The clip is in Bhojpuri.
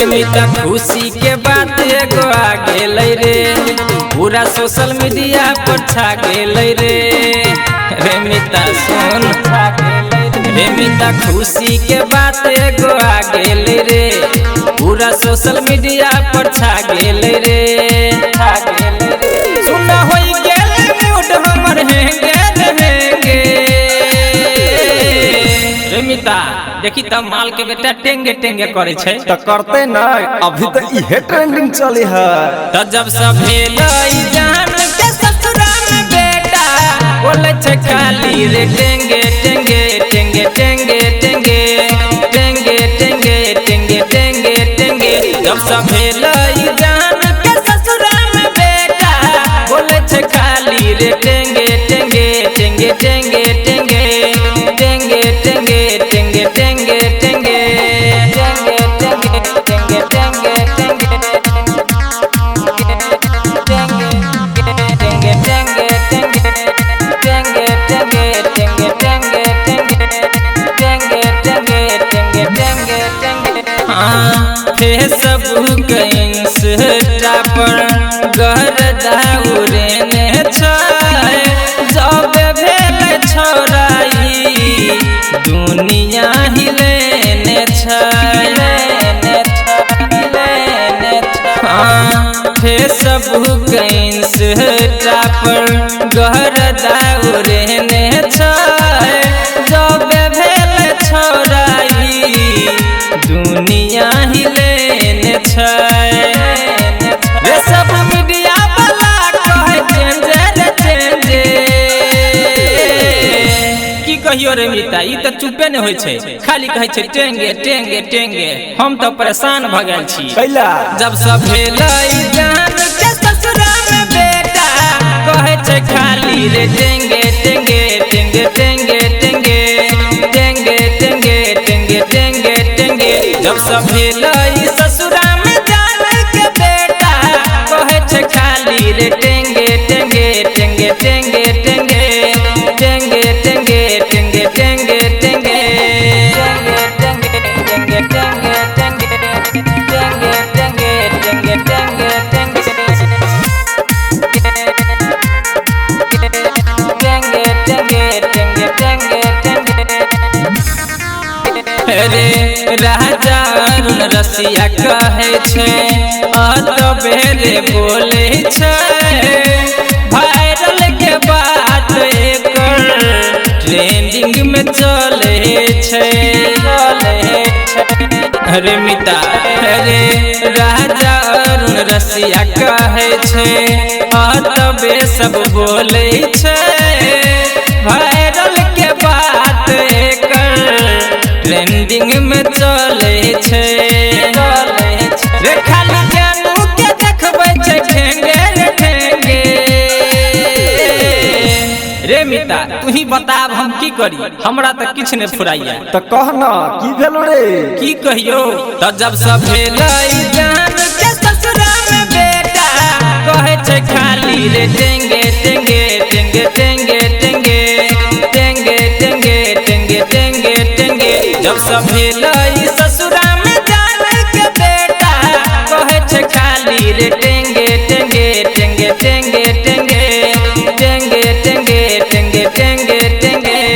मिता खुशी के बात एगो आ गेल रे, पूरा सोशल मीडिया पर छा गेल रे मिता सुन। रे मिता खुशी के बात एगो आ गेल रे, पूरा सोशल मीडिया पर छा गेल रे। सुना होई गेल मूड हमर हेंगे हेंगे। रे मिता देखी तब माल के बेटा टेंगे टेंगे करे छे तो करते ना, अभी तो इहे ट्रेंडिंग चली है। तो जब सब भेलई जान के ससुरा में बेटा बोले छे खाली रे टेंगे टेंगे टेंगे टेंगे टेंगे टेंगे टेंगे टेंगे टेंगे टेंगे। जब सब भेलई जान के ससुरा में बेटा बोले छे खाली रे टेंगे टेंगे टेंगे टेंगे टेंगे टेंगे टेंगे टेंगे टेंगे टेंगे फेसबुक इंस्टा पर गरदा उड़ेने छै, जब भेल छोराई दुनिया हिलेने छै। फेसबुक इंस्टा पर गरदा उड़ेने छै, जब भेल छोराई दुनिया हिलेने छै। रे सब मीडिया वाला कहे चेंजे चेंजे। की कहियो रे मिता, ई तो चुपे न होय छै, खाली कहे छै टेंगे टेंगे टेंगे। हम तो परेशान भ गेल छी कैला जब सब भेलई जान के ससुरा में बेटा कहे छै खाली रे टेंगे टेंगे टेंगे टेंगे टेंगे टेंगे टेंगे टेंगे टेंगे टेंगे। जब सब भेलई ससुरा में जान के बेटा कहे छै खाली रे टेंगे टेंगे टेंगे टेंगे टेंगे टेंगे टेंगे टेंगे टेंगे टेंगे रे राजा अरुण रसिया कहे छे बेरे बोले छे, वायरल के बात एकर ट्रेंडिंग में चले छे। रे मिता रे राजा अरुण रसिया कहे छे बे सब बोले छे, वायरल के बात एकर ट्रेंडिंग में चले छे। रे खाली जानू के देखबै छे ठेंगे रे ठेंगे। रे मिता तू ही बताब हम की करी, हमरा तो किछ ने फुराइया। तो कहना की भेलो रे, की कहियो। तो जब सब भेलई जान के ससुरा में बेटा कहे छे खाली रे टेंगे टेंगे टेंगे टेंगे टेंगे टेंगे टेंगे टेंगे टेंगे टेंगे। जब सब भेलई